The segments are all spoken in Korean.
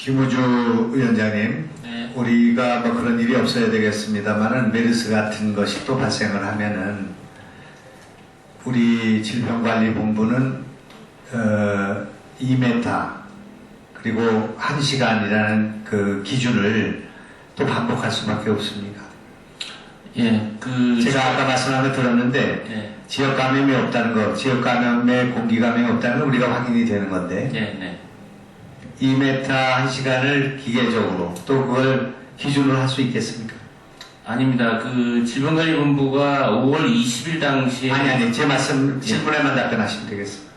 김우주 위원장님, 네. 우리가 뭐 그런 일이 없어야 되겠습니다만은 메르스 같은 것이 또 발생을 하면은 우리 질병관리본부는 2m 그리고 1시간이라는 그 기준을 또 반복할 수밖에 없습니다. 예, 제가 아까 말씀한 거 들었는데 네. 지역 감염이 없다는 거, 지역 감염에 공기 감염이 없다는 건 우리가 확인이 되는 건데 네, 네. 2m 1시간을 기계적으로 또 그걸 기준으로 할 수 있겠습니까? 아닙니다. 질병관리본부가 5월 20일 당시에 아니 제 말씀 질문에만 답변하시면 되겠습니다.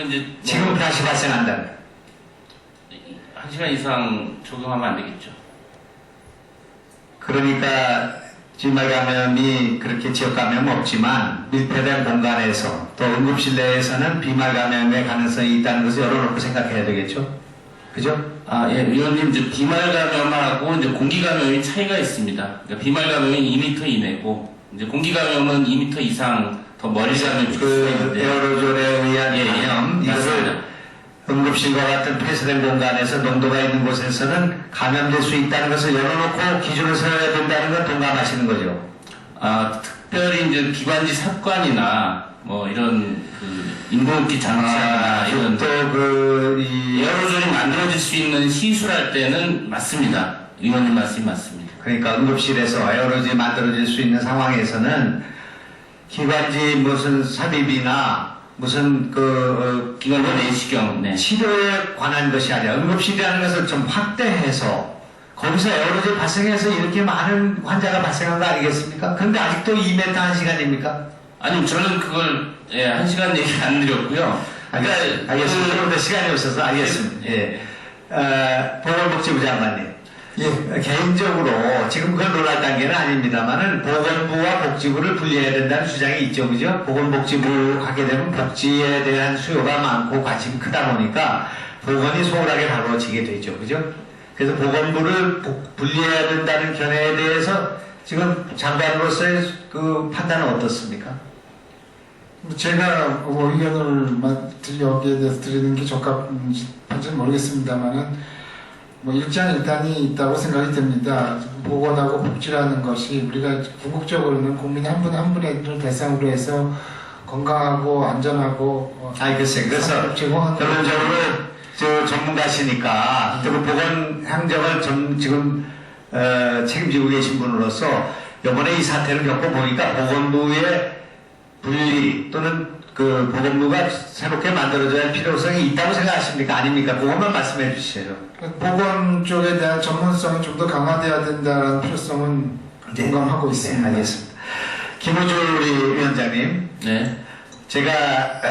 이제 지금 다시 발생한다면 1시간 이상 적용하면 안 되겠죠. 그러니까 지말 감염이 그렇게 지역 감염은 없지만 밀폐된 공간에서 또 응급실 내에서는 비말 감염의 가능성이 있다는 것을 열어놓고 생각해야 되겠죠? 그죠? 예, 위원님, 이제 비말 감염하고 이제 공기 감염이 차이가 있습니다. 그러니까 비말 감염이 2m 이내고, 이제 공기 감염은 2m 이상 더 멀리 감염이 있는데. 에어로졸에 의한 감염, 이것을 맞습니다. 응급실과 같은 폐쇄된 공간에서 농도가 있는 곳에서는 감염될 수 있다는 것을 열어놓고 기준을 세워야 된다는 건 동감하시는 거죠? 특별히 이제 기관지 삽관이나 뭐 이런 인공호흡기 장치나 이런 에어로졸이 만들어질 수 있는 시술할 때는 맞습니다. 의원님 말씀이 맞습니다. 그러니까 응급실에서 에어로졸이 만들어질 수 있는 상황에서는 기관지 무슨 삽입이나 무슨 기관지 내시경, 네. 치료에 관한 것이 아니라 응급실이라는 것을 좀 확대해서 거기서 에어로졸 발생해서 이렇게 많은 환자가 발생한 거 아니겠습니까? 그런데 아직도 2m 1시간입니까? 아니, 저는 그걸 1시간 얘기 안 드렸고요. 알겠습니다. 그런데 시간이 없어서 알겠습니다. 예. 보건복지부 장관님. 예. 개인적으로 지금 그건 논할 단계는 아닙니다만은 보건부와 복지부를 분리해야 된다는 주장이 있죠. 그죠? 보건복지부 하게 되면 복지에 대한 수요가 많고 관심이 크다 보니까 보건이 소홀하게 다뤄지게 되죠. 그죠? 그래서 보건부를 분리해야 된다는 견해에 대해서 지금 장관으로서의 그 판단은 어떻습니까? 제가 의견을 여기에 대해서 드리는 게 적합한지는 모르겠습니다만은 일장일단이 있다고 생각이 듭니다. 보건하고 복지라는 것이 우리가 궁극적으로는 국민 한 분 한 분을 대상으로 해서 건강하고 안전하고 글쎄, 그래서 결론적으로 전문가시니까 또 보건 행정을 지금 책임지고 계신 분으로서 이번에 이 사태를 겪고 보니까 보건부의 분리 또는 보건부가 새롭게 만들어져야 할 필요성이 있다고 생각하십니까? 아닙니까? 그것만 말씀해 주시죠. 보건 쪽에 대한 전문성이 좀 더 강화돼야 된다는 필요성은 공감하고 있습니다. 네, 알겠습니다. 김우주 우리 위원장님. 네. 제가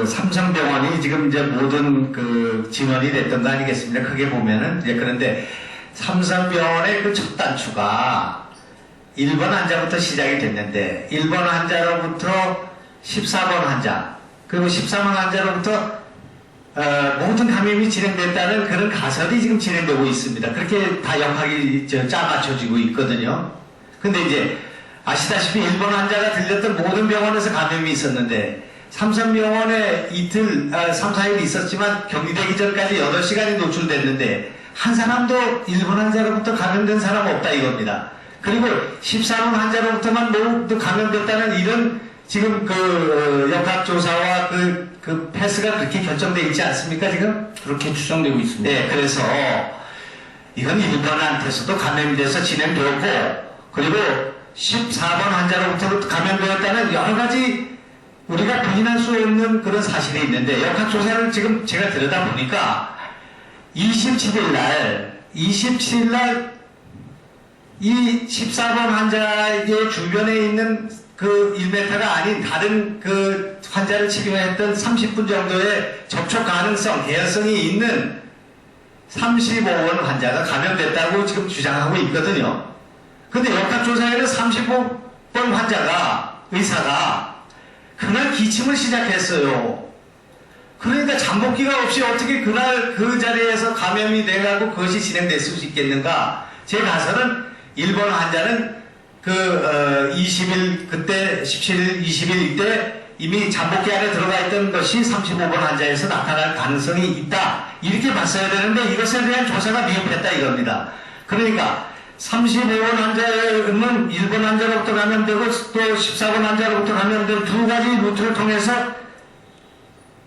삼성병원이 지금 이제 모든 진원이 됐던 거 아니겠습니까? 크게 보면은 그런데 삼성병원의 첫 단추가 1번 환자부터 시작이 됐는데 1번 환자로부터 14번 환자 그리고 13번 환자로부터 모든 감염이 진행됐다는 그런 가설이 지금 진행되고 있습니다. 그렇게 다 역학이 짜맞춰지고 있거든요. 근데 이제 아시다시피 1번 환자가 들렸던 모든 병원에서 감염이 있었는데 삼성병원에 이틀, 3, 4일 있었지만 격리되기 전까지 8시간이 노출됐는데 한 사람도 1번 환자로부터 감염된 사람 없다 이겁니다. 그리고 14번 환자로부터만 모두 감염됐다는 이런 지금 역학조사와 패스가 그렇게 결정되어 있지 않습니까 지금? 그렇게 추정되고 있습니다. 네, 그래서 이건 1번한테서도 감염이 돼서 진행되었고 그리고 14번 환자로부터 감염되었다는 여러 가지 우리가 부인할 수 없는 그런 사실이 있는데 역학조사를 지금 제가 들여다보니까 27일 날 이 14번 환자의 주변에 있는 1m가 아닌 다른 환자를 치료했던 30분 정도의 접촉 가능성, 개연성이 있는 35번 환자가 감염됐다고 지금 주장하고 있거든요. 근데 역학조사에는 35번 의사가 그날 기침을 시작했어요. 그러니까 잠복기가 없이 어떻게 그날 그 자리에서 감염이 돼가고 그것이 진행될 수 있겠는가? 제 가설은 1번 환자는 20일, 그때 17일, 20일 이때 이미 잠복기 안에 들어가 있던 것이 35번 환자에서 나타날 가능성이 있다. 이렇게 봤어야 되는데 이것에 대한 조사가 미흡했다 이겁니다. 그러니까 35번 환자는 1번 환자로부터 감염되고 또 14번 환자로부터 감염된 두 가지 루트를 통해서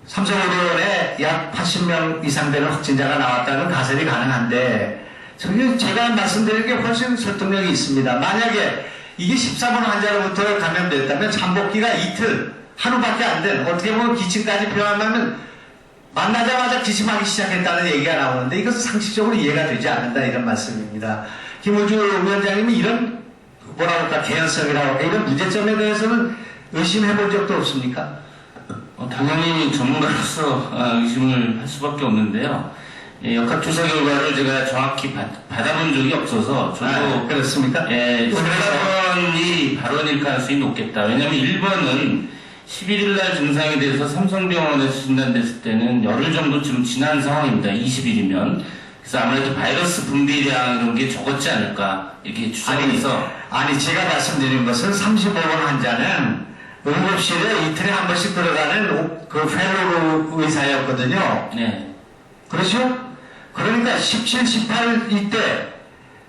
삼성의료원에 약 80명 이상 되는 확진자가 나왔다는 가설이 가능한데 저기 제가 말씀드린 게 훨씬 설득력이 있습니다. 만약에 이게 14번 환자로부터 감염됐다면 잠복기가 이틀, 하루밖에 안 된, 어떻게 보면 기침까지 표현하면 만나자마자 기침하기 시작했다는 얘기가 나오는데 이것은 상식적으로 이해가 되지 않는다 이런 말씀입니다. 김우주 위원장님이 이런 뭐라 그럴까 개연성이라고 할까 이런 문제점에 대해서는 의심해 본 적도 없습니까? 당연히 전문가로서 의심을 할 수밖에 없는데요. 예, 역학조사 결과를 제가 정확히 받아본 적이 없어서 저도 그렇습니까? 예, 14번이 발원일 가능성이 높겠다. 왜냐하면 1번은 11일날 증상에 대해서 삼성병원에서 진단됐을 때는 열흘 정도 좀 지난 상황입니다. 20일이면. 그래서 아무래도 바이러스 분비량 이런 게 적었지 않을까 이렇게 추정해서 아니 제가 말씀드린 것은 35번 환자는 응급실에 이틀에 한 번씩 들어가는 그 펠로우 의사였거든요. 네. 그렇죠? 그러니까 17, 18 이때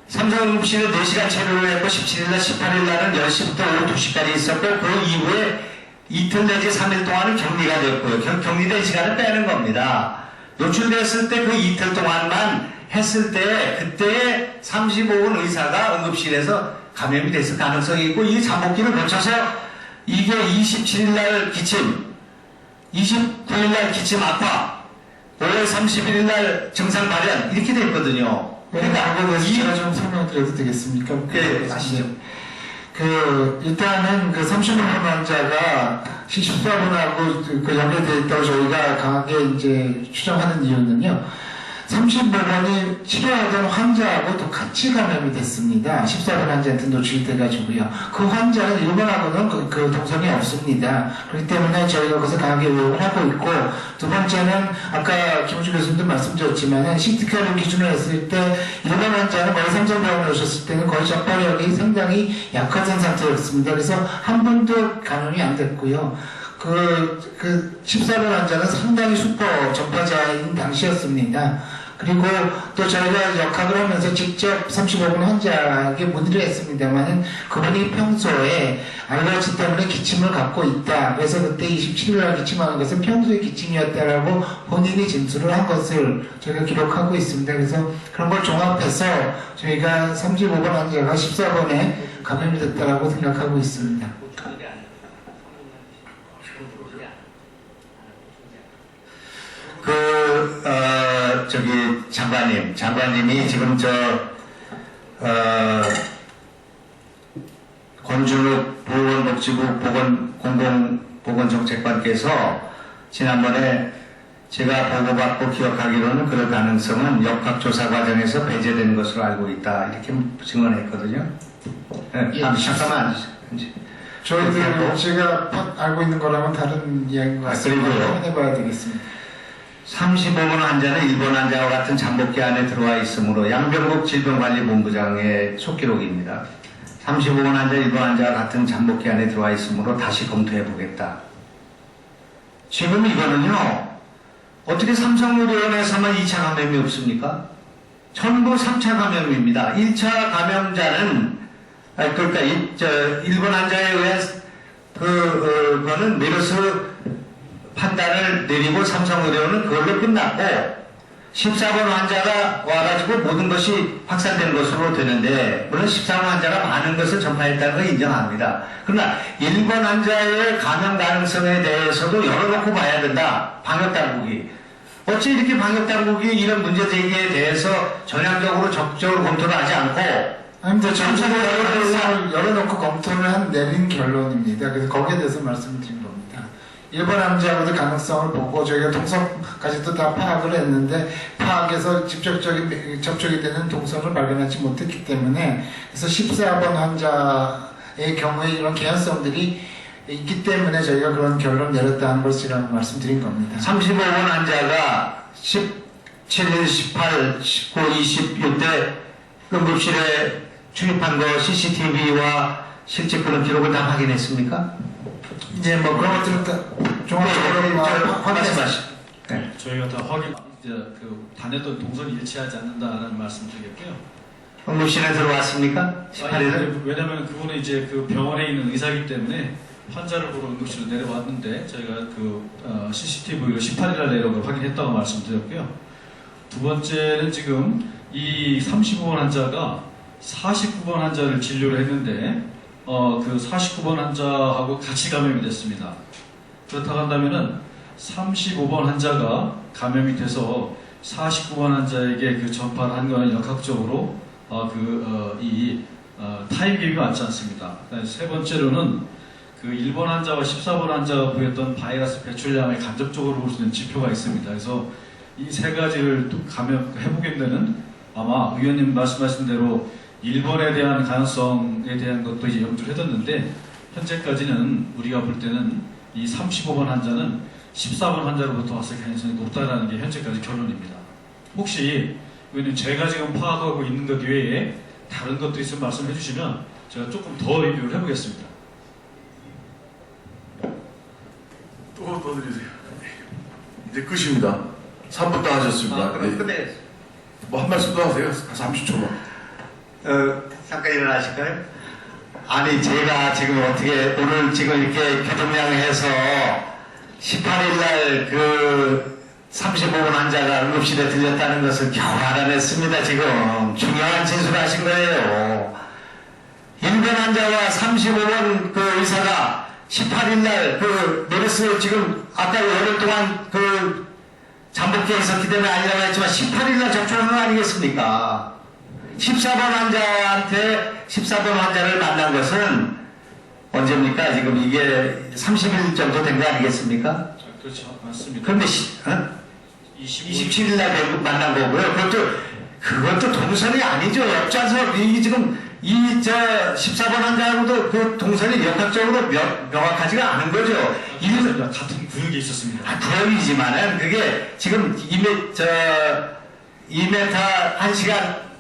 삼성응급실에 4시간 체류를 했고 17일날, 18일날은 10시부터 오후 2시까지 있었고 그 이후에 이틀 내지 3일 동안은 격리가 됐고요. 격리된 시간을 빼는 겁니다. 노출됐을 때 그 이틀 동안만 했을 때 그때 35분 의사가 응급실에서 감염이 됐을 가능성이 있고 이 잠복기를 거쳐서 이게 27일날 기침, 29일날 기침 악화, 5월 31일날 증상 발현 이렇게 됐거든요. 그러니까 제가 좀 설명드려도 되겠습니까? 네, 아시죠. 일단은 그 35번 환자가 14번하고 그 연계되어 있다고 저희가 강하게 이제 추정하는 이유는요. 35번이 치료하던 환자하고 또 같이 감염이 됐습니다. 14번 환자한테 노출이 돼가지고요. 그 환자는 1번하고는 그 동선이 없습니다. 그렇기 때문에 저희가 그것을 강하게 의혹을 하고 있고, 두 번째는 아까 김우주 교수님도 말씀드렸지만 CT카를 기준으로 했을 때 1번 환자는 거의 삼성병원에 오셨을 때는 거의 전파력이 상당히 약화된 상태였습니다. 그래서 한 번도 감염이 안 됐고요. 그 14번 환자는 상당히 슈퍼 전파자인 당시였습니다. 그리고 또 저희가 역학을 하면서 직접 35번 환자에게 문의를 했습니다만 그분이 평소에 알러지 때문에 기침을 갖고 있다. 그래서 그때 27일날 기침하는 것은 평소의 기침이었다라고 본인이 진술을 한 것을 저희가 기록하고 있습니다. 그래서 그런 걸 종합해서 저희가 35번 환자가 14번에 감염이 됐다라고 생각하고 있습니다. 장관님이 지금 권준욱 보건복지부 공공보건정책관께서 지난번에 제가 보고받고 기억하기로는 그럴 가능성은 역학조사 과정에서 배제된 것으로 알고 있다. 이렇게 증언했거든요. 네, 잠깐만 앉으세요. 저희들 제가 알고 있는 거랑은 다른 이야기인 것 같습니다. 확인해봐야 되겠습니다. 35번 환자는 1번 환자와 같은 잠복기 안에 들어와 있으므로 양병국 질병관리본부장의 속기록입니다. 35번 환자, 1번 환자와 같은 잠복기 안에 들어와 있으므로 다시 검토해 보겠다. 지금 이거는요, 어떻게 삼성의료원에서만 2차 감염이 없습니까? 전부 3차 감염입니다. 1차 감염자는, 그러니까 1번 환자에 의한 그거는 메르스 판단을 내리고 삼성의료원은 그걸로 끝났고 14번 환자가 와가지고 모든 것이 확산된 것으로 되는데 물론 14번 환자가 많은 것을 전파했다는 걸 인정합니다. 그러나 1번 환자의 감염 가능성에 대해서도 열어놓고 봐야 된다. 방역당국이. 어찌 이렇게 방역당국이 이런 문제 제기에 대해서 전향적으로 적극적으로 검토를 하지 않고 아닙니다. 전체적으로 열어놓고 검토를 내린 결론입니다. 그래서 거기에 대해서 말씀드린 겁니다. 1번 환자하고도 가능성을 보고 저희가 동선까지도 다 파악을 했는데 파악에서 직접적인 접촉이 되는 동선을 발견하지 못했기 때문에 그래서 14번 환자의 경우에 이런 개연성들이 있기 때문에 저희가 그런 결론을 내렸다는 것이라고 말씀드린 겁니다. 35번 환자가 17일, 18, 19, 20 이때 응급실에 출입한 거 CCTV와 실제 그런 기록을 다 확인했습니까? 이제 뭐 그런 것들은 다 종합적으로 말씀하시죠. 네. 저희가 다 확인, 이제 다녔던 동선이 일치하지 않는다라는 말씀드리겠고요. 응급실에 들어왔습니까? 18일에? 왜냐하면 그분은 이제 그 병원에 있는 의사이기 때문에 환자를 보러 응급실로 내려왔는데 저희가 CCTV로 18일날 내려온 걸 확인했다고 말씀드렸고요. 두 번째는 지금 이 35번 환자가 49번 환자를 진료를 했는데 그 49번 환자하고 같이 감염이 됐습니다. 그렇다고 한다면은 35번 환자가 감염이 돼서 49번 환자에게 그 전파를 한 거는 역학적으로 타임갭이 맞지 않습니다. 세 번째로는 그 1번 환자와 14번 환자가 보였던 바이러스 배출량을 간접적으로 볼 수 있는 지표가 있습니다. 그래서 이 세 가지를 또 해보게 되는 아마 의원님 말씀하신 대로 1번에 대한 가능성에 대한 것도 이제 염두를 해뒀는데 현재까지는 우리가 볼 때는 이 35번 환자는 14번 환자로부터 왔을 가능성이 높다라는 게 현재까지 결론입니다. 혹시 의원님 제가 지금 파악하고 있는 것 외에 다른 것도 있으면 말씀해 주시면 제가 조금 더 리뷰를 해보겠습니다. 또 드리세요. 이제 끝입니다. 3분 더 하셨습니다. 그럼 끝내. 뭐 한 말씀 더 하세요. 30초만. 잠깐 일어나실까요? 아니 제가 지금 어떻게 오늘 지금 이렇게 교통량해서 18일날 그 35번 환자가 응급실에 들렸다는 것을 겨우 알아냈습니다. 지금 중요한 진술을 하신 거예요. 1번 환자와 35번 그 의사가 18일날 그 메르스 지금 아까 열흘 동안 그 잠복기에 있었기 때문에 아니라고 했지만 18일날 접촉한 거 아니겠습니까? 14번 환자한테 14번 환자를 만난 것은 언제입니까? 지금 이게 30일 정도 된 거 아니겠습니까? 그렇죠. 맞습니다. 그런데 27일 날 만난 거고요. 그것도 동선이 아니죠. 옆좌석 이게 지금 14번 환자하고도 그 동선이 역학적으로 명확하지가 않은 거죠. 같은 구역에 있었습니다. 구역이지만은 그게 지금 2m 1시간